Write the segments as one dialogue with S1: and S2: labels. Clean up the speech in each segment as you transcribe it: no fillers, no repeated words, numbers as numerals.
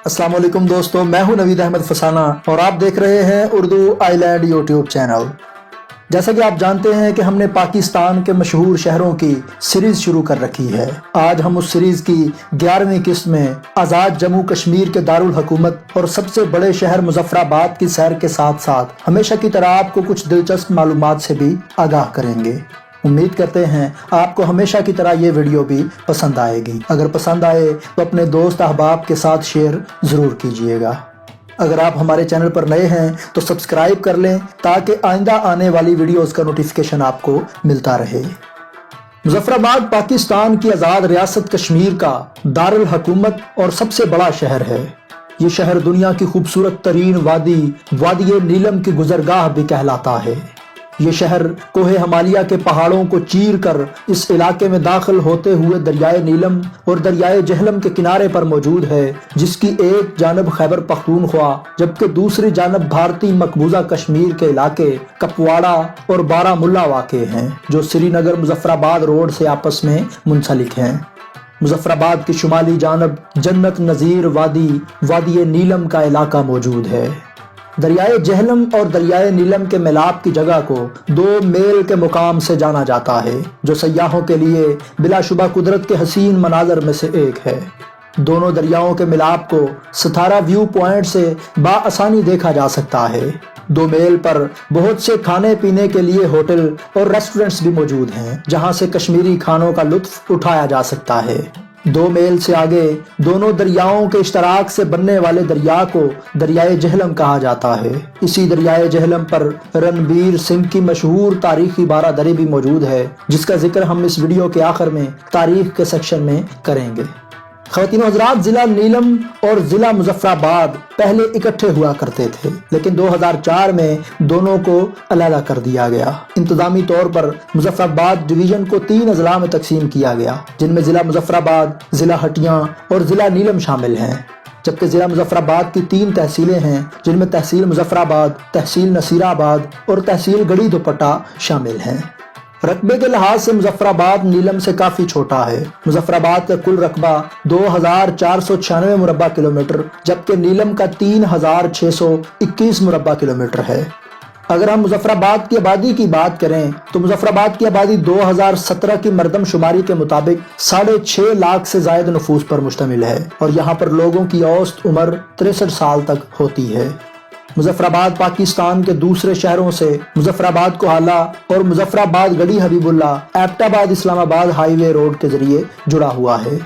S1: السلام علیکم دوستو، میں ہوں نوید احمد فسانہ اور آپ دیکھ رہے ہیں اردو آئی لینڈ یوٹیوب چینل۔ جیسا کہ آپ جانتے ہیں کہ ہم نے پاکستان کے مشہور شہروں کی سیریز شروع کر رکھی ہے۔ آج ہم اس سیریز کی 11ویں قسط میں آزاد جموں کشمیر کے دارالحکومت اور سب سے بڑے شہر مظفر آباد کی سیر کے ساتھ ساتھ ہمیشہ کی طرح آپ کو کچھ دلچسپ معلومات سے بھی آگاہ کریں گے۔ امید کرتے ہیں آپ کو ہمیشہ کی طرح یہ ویڈیو بھی پسند آئے گی۔ اگر پسند آئے تو اپنے دوست احباب کے ساتھ شیئر ضرور کیجئے گا۔ اگر آپ ہمارے چینل پر نئے ہیں تو سبسکرائب کر لیں تاکہ آئندہ آنے والی ویڈیوز کا نوٹیفیکیشن آپ کو ملتا رہے۔ مظفر آباد پاکستان کی آزاد ریاست کشمیر کا دارالحکومت اور سب سے بڑا شہر ہے۔ یہ شہر دنیا کی خوبصورت ترین وادی نیلم کی گزرگاہ بھی کہلاتا ہے۔ یہ شہر کوہ ہمالیہ کے پہاڑوں کو چیر کر اس علاقے میں داخل ہوتے ہوئے دریائے نیلم اور دریائے جہلم کے کنارے پر موجود ہے، جس کی ایک جانب خیبر پختونخوا جبکہ دوسری جانب بھارتی مقبوضہ کشمیر کے علاقے کپواڑہ اور بارہ مولہ واقع ہیں، جو سری نگر مظفر آباد روڈ سے آپس میں منسلک ہیں۔ مظفر آباد کی شمالی جانب جنت نظیر وادی نیلم کا علاقہ موجود ہے۔ دریائے جہلم اور دریائے نیلم کے ملاپ کی جگہ کو 2 میل کے مقام سے جانا جاتا ہے، جو سیاحوں کے لیے بلا شبہ قدرت کے حسین مناظر میں سے ایک ہے۔ دونوں دریاؤں کے ملاپ کو ستارہ ویو پوائنٹ سے بآسانی دیکھا جا سکتا ہے۔ 2 میل پر بہت سے کھانے پینے کے لیے ہوٹل اور ریسٹورنٹس بھی موجود ہیں، جہاں سے کشمیری کھانوں کا لطف اٹھایا جا سکتا ہے۔ 2 میل سے آگے دونوں دریاؤں کے اشتراک سے بننے والے دریا کو دریائے جہلم کہا جاتا ہے۔ اسی دریائے جہلم پر رنبیر سنگھ کی مشہور تاریخی بارہ دری بھی موجود ہے، جس کا ذکر ہم اس ویڈیو کے آخر میں تاریخ کے سیکشن میں کریں گے۔ خواتین و حضرات، ضلع نیلم اور ضلع مظفر آباد پہلے اکٹھے ہوا کرتے تھے، لیکن 2004 میں دونوں کو علیحدہ کر دیا گیا۔ انتظامی طور پر مظفر آباد ڈویژن کو 3 اضلاع میں تقسیم کیا گیا، جن میں ضلع مظفر آباد، ضلع ہٹیاں اور ضلع نیلم شامل ہیں، جبکہ ضلع مظفر آباد کی 3 تحصیلیں ہیں، جن میں تحصیل مظفر آباد، تحصیل نصیر آباد اور تحصیل گڑھی دوپٹہ شامل ہیں۔ رقبے کے لحاظ سے مظفر آباد نیلم سے کافی چھوٹا ہے۔ مظفر آباد کا کل رقبہ 2496 مربع کلومیٹر جبکہ نیلم کا 3621 مربع کلومیٹر ہے۔ اگر ہم مظفر آباد کی آبادی کی بات کریں تو مظفر آباد کی آبادی 2017 کی مردم شماری کے مطابق 6.5 لاکھ سے زائد نفوس پر مشتمل ہے، اور یہاں پر لوگوں کی اوسط عمر 63 سال تک ہوتی ہے۔ مظفر آباد پاکستان کے دوسرے شہروں سے مظفر آباد کوہالہ اور مظفر آباد گڑھی حبیب اللہ ایبٹ آباد اسلام آباد ہائی وے روڈ کے ذریعے جڑا ہوا ہے۔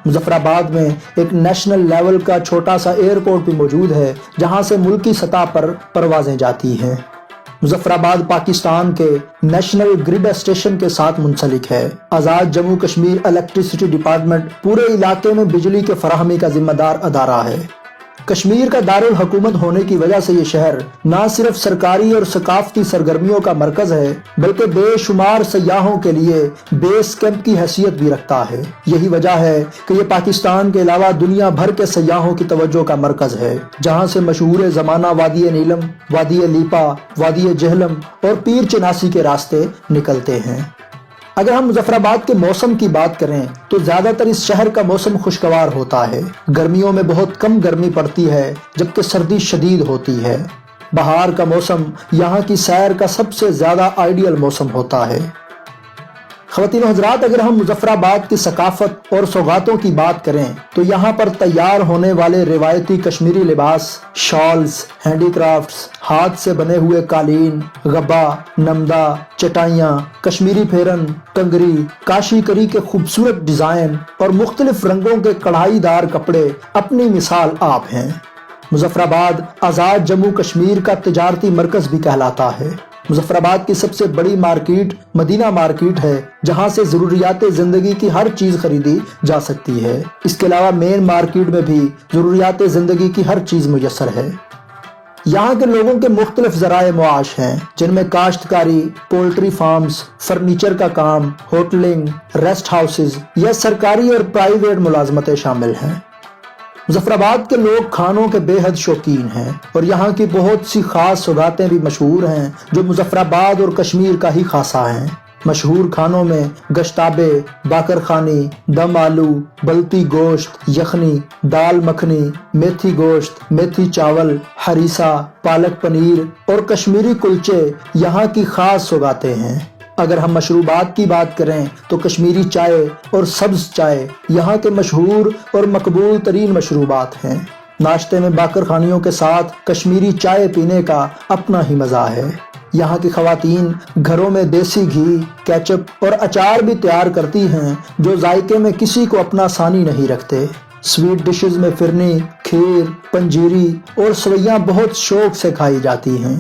S1: مظفر آباد میں ایک نیشنل لیول کا چھوٹا سا ایئرپورٹ بھی موجود ہے، جہاں سے ملکی سطح پر پروازیں جاتی ہیں۔ مظفر آباد پاکستان کے نیشنل گرڈ اسٹیشن کے ساتھ منسلک ہے۔ آزاد جموں کشمیر الیکٹریسٹی ڈپارٹمنٹ پورے علاقے میں بجلی کے فراہمی کا ذمہ دار ادارہ ہے۔ کشمیر کا دارالحکومت ہونے کی وجہ سے یہ شہر نہ صرف سرکاری اور ثقافتی سرگرمیوں کا مرکز ہے، بلکہ بے شمار سیاحوں کے لیے بیس کیمپ کی حیثیت بھی رکھتا ہے۔ یہی وجہ ہے کہ یہ پاکستان کے علاوہ دنیا بھر کے سیاحوں کی توجہ کا مرکز ہے، جہاں سے مشہور زمانہ وادی نیلم، وادی لیپا، وادی جہلم اور پیر چناسی کے راستے نکلتے ہیں۔ اگر ہم مظفر آباد کے موسم کی بات کریں تو زیادہ تر اس شہر کا موسم خوشگوار ہوتا ہے۔ گرمیوں میں بہت کم گرمی پڑتی ہے جبکہ سردی شدید ہوتی ہے۔ بہار کا موسم یہاں کی سیر کا سب سے زیادہ آئیڈیل موسم ہوتا ہے۔ خواتین و حضرات، اگر ہم مظفر آباد کی ثقافت اور سوغاتوں کی بات کریں تو یہاں پر تیار ہونے والے روایتی کشمیری لباس، شالز، ہینڈی کرافٹس، ہاتھ سے بنے ہوئے قالین، غبا، نمدہ، چٹائیاں، کشمیری پھیرن، ٹنگری، کاشی کری کے خوبصورت ڈیزائن اور مختلف رنگوں کے کڑھائی دار کپڑے اپنی مثال آپ ہیں۔ مظفر آباد آزاد جموں کشمیر کا تجارتی مرکز بھی کہلاتا ہے۔ مظفر آباد کی سب سے بڑی مارکیٹ مدینہ مارکیٹ ہے، جہاں سے ضروریات زندگی کی ہر چیز خریدی جا سکتی ہے۔ اس کے علاوہ مین مارکیٹ میں بھی ضروریات زندگی کی ہر چیز میسر ہے۔ یہاں کے لوگوں کے مختلف ذرائع معاش ہیں، جن میں کاشتکاری، پولٹری فارمز، فرنیچر کا کام، ہوٹلنگ، ریسٹ ہاؤسز یا سرکاری اور پرائیویٹ ملازمتیں شامل ہیں۔ مظفر آباد کے لوگ کھانوں کے بے حد شوقین ہیں، اور یہاں کی بہت سی خاص سوغاتیں بھی مشہور ہیں جو مظفر آباد اور کشمیر کا ہی خاصہ ہیں۔ مشہور کھانوں میں گشتابے، باقر خانی، دم آلو، بلتی گوشت، یخنی، دال مکھنی، میتھی گوشت، میتھی چاول، ہریسہ، پالک پنیر اور کشمیری کلچے یہاں کی خاص سوغاتیں ہیں۔ اگر ہم مشروبات کی بات کریں تو کشمیری چائے اور سبز چائے یہاں کے مشہور اور مقبول ترین مشروبات ہیں۔ ناشتے میں باقر خانیوں کے ساتھ کشمیری چائے پینے کا اپنا ہی مزہ ہے۔ یہاں کی خواتین گھروں میں دیسی گھی، کیچپ اور اچار بھی تیار کرتی ہیں جو ذائقے میں کسی کو اپنا ثانی نہیں رکھتے۔ سویٹ ڈشز میں فرنی، کھیر، پنجیری اور سویاں بہت شوق سے کھائی جاتی ہیں۔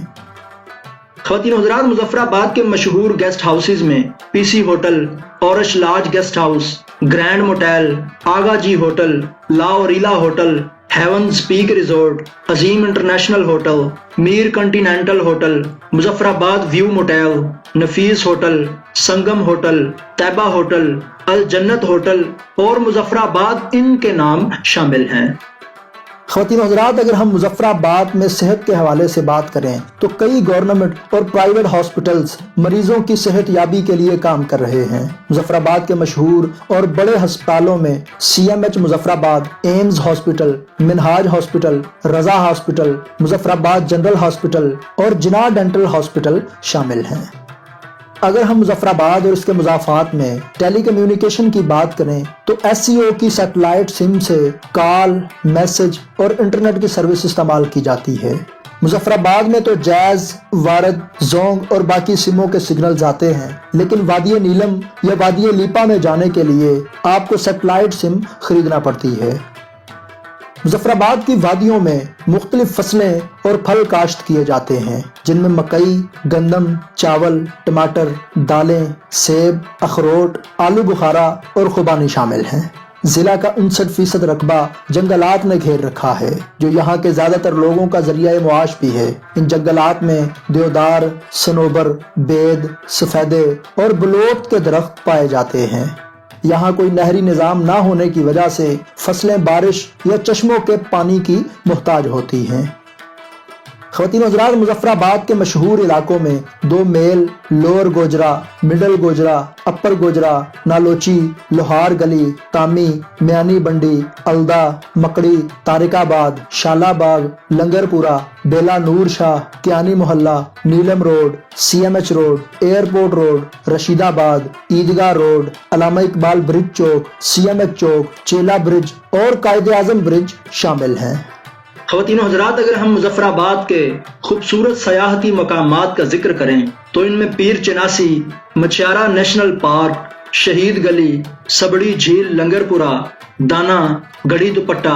S2: خواتین حضرات، مظفر آباد کے مشہور گیسٹ ہاؤسز میں پی سی ہوٹل، اورش لاج گیسٹ ہاؤس، گرینڈ موٹیل، آگا جی ہوٹل، لا اوریلا ہوٹل، ہیونز پیک ریزورٹ، عظیم انٹرنیشنل ہوٹل، میر کنٹینینٹل ہوٹل، مظفر آباد ویو موٹیل، نفیس ہوٹل، سنگم ہوٹل، طیبہ ہوٹل، الجنت ہوٹل اور مظفر آباد ان کے نام شامل ہیں۔
S1: خواتین و حضرات، اگر ہم مظفر آباد میں صحت کے حوالے سے بات کریں تو کئی گورنمنٹ اور پرائیویٹ ہاسپٹلز مریضوں کی صحت یابی کے لیے کام کر رہے ہیں۔ مظفر آباد کے مشہور اور بڑے ہسپتالوں میں سی ایم ایچ مظفر آباد، ایمز ہاسپٹل، منہاج ہاسپٹل، رضا ہاسپٹل، مظفر آباد جنرل ہاسپٹل اور جناح ڈینٹل ہاسپٹل شامل ہیں۔ اگر ہم مظفر آباد اور اس کے مضافات میں ٹیلی کمیونیکیشن کی بات کریں تو ایس سی او کی سیٹلائٹ سم سے کال، میسج اور انٹرنیٹ کی سروس استعمال کی جاتی ہے۔ مظفر آباد میں تو جیز، وارد، زونگ اور باقی سموں کے سگنلز آتے ہیں، لیکن وادی نیلم یا وادی لیپا میں جانے کے لیے آپ کو سیٹلائٹ سم خریدنا پڑتی ہے۔ مظفر آباد کی وادیوں میں مختلف فصلیں اور پھل کاشت کیے جاتے ہیں، جن میں مکئی، گندم، چاول، ٹماٹر، دالیں، سیب، اخروٹ، آلو بخارا اور خوبانی شامل ہیں۔ ضلع کا 59% رقبہ جنگلات نے گھیر رکھا ہے، جو یہاں کے زیادہ تر لوگوں کا ذریعہ معاش بھی ہے۔ ان جنگلات میں دیودار، صنوبر، بید، سفیدے اور بلوط کے درخت پائے جاتے ہیں۔ یہاں کوئی نہری نظام نہ ہونے کی وجہ سے فصلیں بارش یا چشموں کے پانی کی محتاج ہوتی ہیں۔ خواتین و حضرات، مظفر آباد کے مشہور علاقوں میں 2 میل، لوور گوجرا، مڈل گوجرا، اپر گوجرا، نالوچی، لوہار گلی، تامی، میانی بنڈی، الدا، مکڑی، طارق آباد، شالہ باغ، لنگر پورا، بیلا نور شاہ، کیانی محلہ، Neelum road, C M H road, airport road, Rashidabad, Eidgah road, علامہ اقبال برج چوک، سی ایم ایچ چوک، چیلا برج اور قائد اعظم برج شامل ہیں۔
S2: خواتین و حضرات، اگر ہم مظفر آباد کے خوبصورت سیاحتی مقامات کا ذکر کریں تو ان میں پیر چناسی، مچیارا نیشنل پارک، شہید گلی، سبڑی جھیل لنگر پورا، دانا، گڑھی دوپٹہ،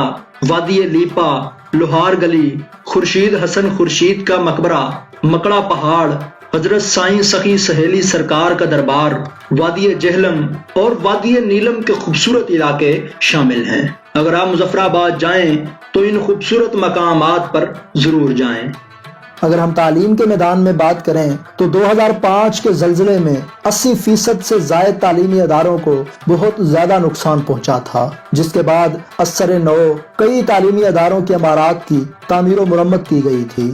S2: وادی لیپا، لوہار گلی، خورشید حسن خورشید کا مقبرہ، مکڑا پہاڑ، حضرت سائیں سخی سہیلی سرکار کا دربار، وادی جہلم اور وادی نیلم کے خوبصورت علاقے شامل ہیں۔ اگر آپ مظفر آباد جائیں تو ان خوبصورت مقامات پر ضرور جائیں۔
S1: اگر ہم تعلیم کے میدان میں بات کریں تو 2005 کے زلزلے میں 80% سے زائد تعلیمی اداروں کو بہت زیادہ نقصان پہنچا تھا، جس کے بعد اثر نو کئی تعلیمی اداروں کی عمارات کی تعمیر و مرمت کی گئی تھی۔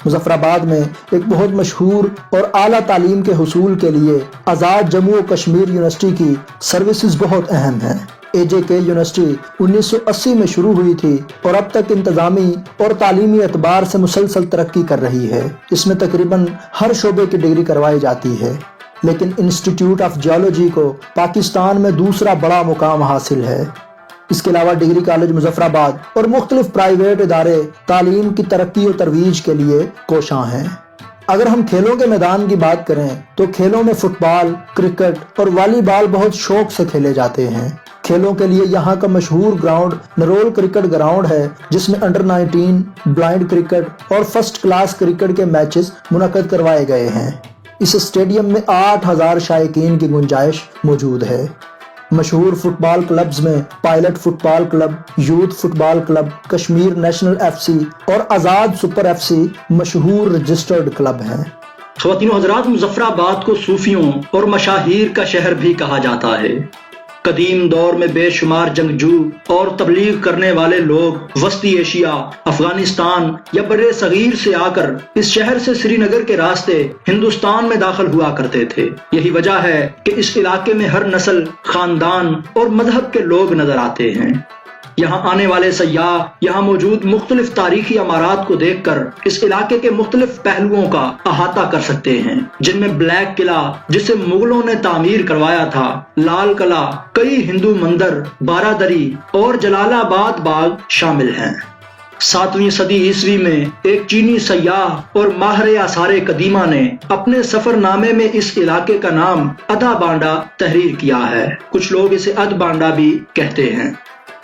S1: مظفر آباد میں ایک بہت مشہور اور اعلیٰ تعلیم کے حصول کے لیے آزاد جموں و کشمیر یونیورسٹی کی سروسز بہت اہم ہیں۔ اے جے کے یونیورسٹی 1980 میں شروع ہوئی تھی اور اب تک انتظامی اور تعلیمی اعتبار سے مسلسل ترقی کر رہی ہے۔ اس میں تقریباً ہر شعبے کی ڈگری کروائی جاتی ہے، لیکن انسٹیٹیوٹ آف جیولوجی کو پاکستان میں دوسرا بڑا مقام حاصل ہے۔ اس کے علاوہ ڈگری کالج مظفر آباد اور مختلف پرائیویٹ ادارے تعلیم کی ترقی و ترویج کے لیے کوشاں ہیں۔ اگر ہم کھیلوں کے میدان کی بات کریں تو کھیلوں میں فٹ بال، کرکٹ اور والی بال بہت شوق سے کھیلے جاتے ہیں۔ کھیلوں کے لیے یہاں کا مشہور گراؤنڈ نرول کرکٹ گراؤنڈ ہے، جس میں انڈر 19 بلائنڈ کرکٹ اور فرسٹ کلاس کرکٹ کے میچز منعقد کروائے گئے ہیں۔ اس اسٹیڈیم میں 8000 شائقین کی گنجائش موجود ہے۔ مشہور فٹ بال کلبز میں pilot football club, youth football club, Kashmir national F C اور آزاد سپر ایف سی مشہور رجسٹرڈ کلب ہیں۔
S2: خواتین و حضرات، مظفر آباد کو صوفیوں اور مشاہیر کا شہر بھی کہا جاتا ہے۔ قدیم دور میں بے شمار جنگجو اور تبلیغ کرنے والے لوگ وسطی ایشیا، افغانستان یا بر صغیر سے آ کر اس شہر سے سری نگر کے راستے ہندوستان میں داخل ہوا کرتے تھے۔ یہی وجہ ہے کہ اس علاقے میں ہر نسل، خاندان اور مذہب کے لوگ نظر آتے ہیں۔ یہاں آنے والے سیاح یہاں موجود مختلف تاریخی عمارات کو دیکھ کر اس علاقے کے مختلف پہلوؤں کا احاطہ کر سکتے ہیں، جن میں بلیک قلعہ جسے مغلوں نے تعمیر کروایا تھا، لال قلعہ، کئی ہندو مندر، بارہ دری اور جلال آباد باغ شامل ہیں۔ 7ویں صدی عیسوی میں ایک چینی سیاح اور ماہر آثار قدیمہ نے اپنے سفر نامے میں اس علاقے کا نام ادھا بانڈا تحریر کیا ہے۔ کچھ لوگ اسے ادھ بانڈا بھی کہتے ہیں۔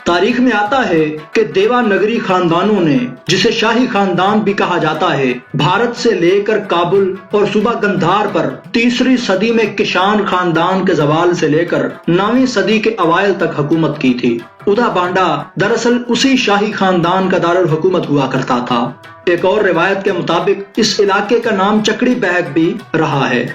S2: تاریخ میں آتا ہے کہ دیوا نگری خاندانوں نے، جسے شاہی خاندان بھی کہا جاتا ہے، بھارت سے لے کر کابل اور صوبہ گندھار پر 3ری صدی میں کشان خاندان کے زوال سے لے کر 9ویں صدی کے اوائل تک حکومت کی تھی۔ ادھا بانڈا دراصل اسی شاہی خاندان کا دارالحکومت ہوا کرتا تھا۔ ایک اور روایت کے مطابق اس علاقے کا نام چکڑی بیگ بھی رہا ہے۔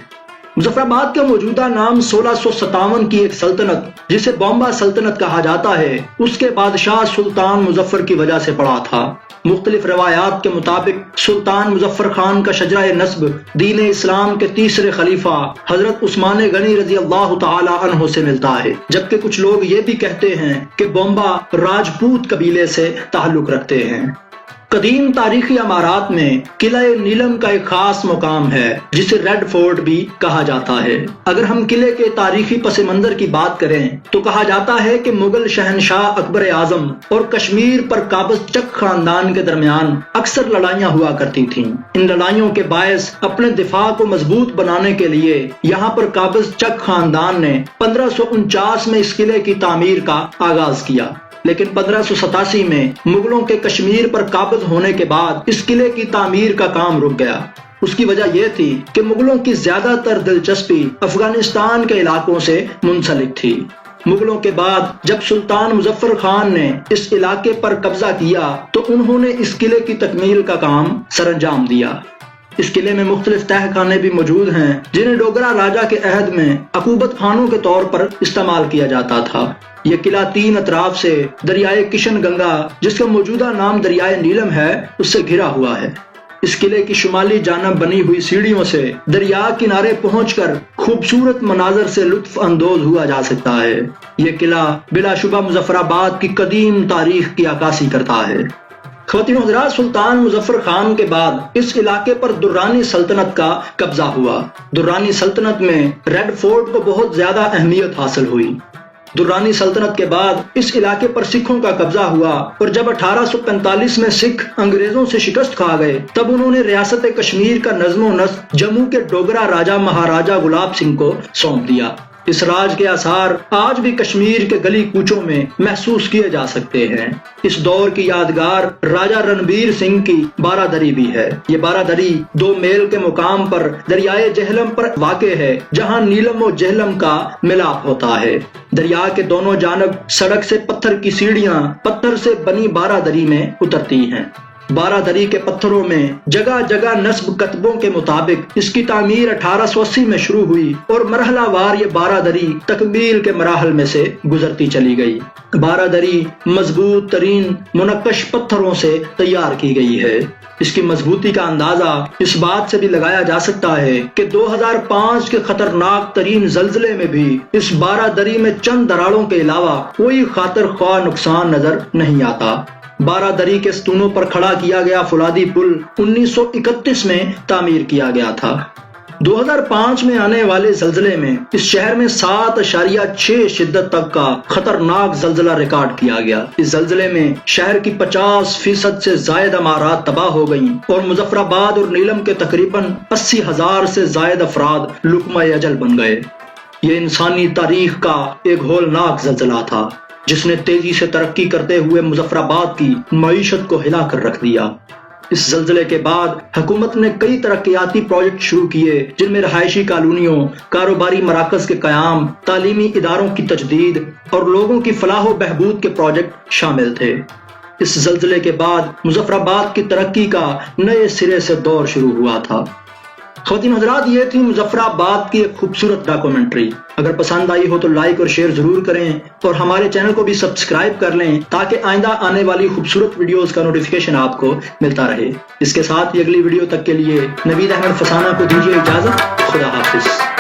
S2: مظفر آباد کا موجودہ نام 1657 کی ایک سلطنت جسے بومبا سلطنت کہا جاتا ہے، اس کے بادشاہ سلطان مظفر کی وجہ سے پڑا تھا۔ مختلف روایات کے مطابق سلطان مظفر خان کا شجرہ نسب دین اسلام کے 3رے خلیفہ حضرت عثمان غنی رضی اللہ تعالی عنہ سے ملتا ہے، جبکہ کچھ لوگ یہ بھی کہتے ہیں کہ بومبا راجپوت قبیلے سے تعلق رکھتے ہیں۔ قدیم تاریخی عمارات میں قلعہ نیلم کا ایک خاص مقام ہے جسے ریڈ فورٹ بھی کہا جاتا ہے۔ اگر ہم قلعے کے تاریخی پس منظر کی بات کریں تو کہا جاتا ہے کہ مغل شہنشاہ اکبر اعظم اور کشمیر پر قابض چک خاندان کے درمیان اکثر لڑائیاں ہوا کرتی تھیں۔ ان لڑائیوں کے باعث اپنے دفاع کو مضبوط بنانے کے لیے یہاں پر قابض چک خاندان نے 1549 میں اس قلعے کی تعمیر کا آغاز کیا، لیکن 1587 میں مغلوں کے کشمیر پر قابض ہونے کے بعد اس قلعے کی تعمیر کا کام رک گیا۔ اس کی وجہ یہ تھی کہ مغلوں کی زیادہ تر دلچسپی افغانستان کے علاقوں سے منسلک تھی۔ مغلوں کے بعد جب سلطان مظفر خان نے اس علاقے پر قبضہ کیا تو انہوں نے اس قلعے کی تکمیل کا کام سر انجام دیا۔ اس قلعے میں مختلف تہ خانے بھی موجود ہیں جنہیں ڈوگرا راجا کے عہد میں عقوبت خانوں کے طور پر استعمال کیا جاتا تھا۔ یہ قلعہ 3 اطراف سے دریائے کشن گنگا، جس کا موجودہ نام دریائے نیلم ہے، اس سے گھرا ہوا ہے۔ اس قلعے کی شمالی جانب بنی ہوئی سیڑھیوں سے دریا کنارے پہنچ کر خوبصورت مناظر سے لطف اندوز ہوا جا سکتا ہے۔ یہ قلعہ بلا شبہ مظفر آباد کی قدیم تاریخ کی عکاسی کرتا ہے۔ خواتین و حضرات، سلطان مظفر خان کے بعد اس علاقے پر درانی سلطنت کا قبضہ ہوا۔ درانی سلطنت میں ریڈ فورٹ کو بہت زیادہ اہمیت حاصل ہوئی۔ درانی سلطنت کے بعد اس علاقے پر سکھوں کا قبضہ ہوا اور جب 1845 میں سکھ انگریزوں سے شکست کھا گئے تب انہوں نے ریاست کشمیر کا نظم و نسق جموں کے ڈوگرا راجا مہاراجا گلاب سنگھ کو سونپ دیا۔ اس راج کے آثار آج بھی کشمیر کے گلی کوچوں میں محسوس کیے جا سکتے ہیں۔ اس دور کی یادگار راجا رنبیر سنگھ کی بارہ دری بھی ہے۔ یہ بارہ دری 2 میل کے مقام پر دریائے جہلم پر واقع ہے، جہاں نیلم و جہلم کا ملاپ ہوتا ہے۔ دریا کے دونوں جانب سڑک سے پتھر کی سیڑھیاں پتھر سے بنی بارہ دری میں اترتی ہیں۔ بارہ دری کے پتھروں میں جگہ جگہ نسب کتبوں کے مطابق اس کی تعمیر 1880 میں شروع ہوئی اور مرحلہ وار یہ بارہ دری تکمیل کے مراحل میں سے گزرتی چلی گئی۔ بارہ دری مضبوط ترین منقش پتھروں سے تیار کی گئی ہے۔ اس کی مضبوطی کا اندازہ اس بات سے بھی لگایا جا سکتا ہے کہ 2005 کے خطرناک ترین زلزلے میں بھی اس بارہ دری میں چند دراڑوں کے علاوہ کوئی خاطر خواہ نقصان نظر نہیں آتا۔ بارہ دری کے ستونوں پر کھڑا کیا گیا فولادی پل 1931 میں تعمیر کیا گیا تھا۔ 2005 میں آنے والے زلزلے میں اس شہر میں 7.6 شدت تک کا خطرناک زلزلہ ریکارڈ کیا گیا۔ اس زلزلے میں شہر کی 50% سے زائد عمارات تباہ ہو گئیں اور مظفر آباد اور نیلم کے تقریباً 80,000 سے زائد افراد لقمہ اجل بن گئے۔ یہ انسانی تاریخ کا ایک ہولناک زلزلہ تھا جس نے تیزی سے ترقی کرتے ہوئے مظفر آباد کی معیشت کو ہلا کر رکھ دیا۔ اس زلزلے کے بعد حکومت نے کئی ترقیاتی پروجیکٹ شروع کیے جن میں رہائشی کالونیوں، کاروباری مراکز کے قیام، تعلیمی اداروں کی تجدید اور لوگوں کی فلاح و بہبود کے پروجیکٹ شامل تھے۔ اس زلزلے کے بعد مظفر آباد کی ترقی کا نئے سرے سے دور شروع ہوا تھا۔ خواتین حضرات، یہ تھی مظفر آباد کی ایک خوبصورت ڈاکومنٹری۔ اگر پسند آئی ہو تو لائک اور شیئر ضرور کریں اور ہمارے چینل کو بھی سبسکرائب کر لیں تاکہ آئندہ آنے والی خوبصورت ویڈیوز کا نوٹیفیکیشن آپ کو ملتا رہے۔ اس کے ساتھ ہی اگلی ویڈیو تک کے لیے نوید احمد فسانہ کو دیجیے اجازت۔ خدا حافظ۔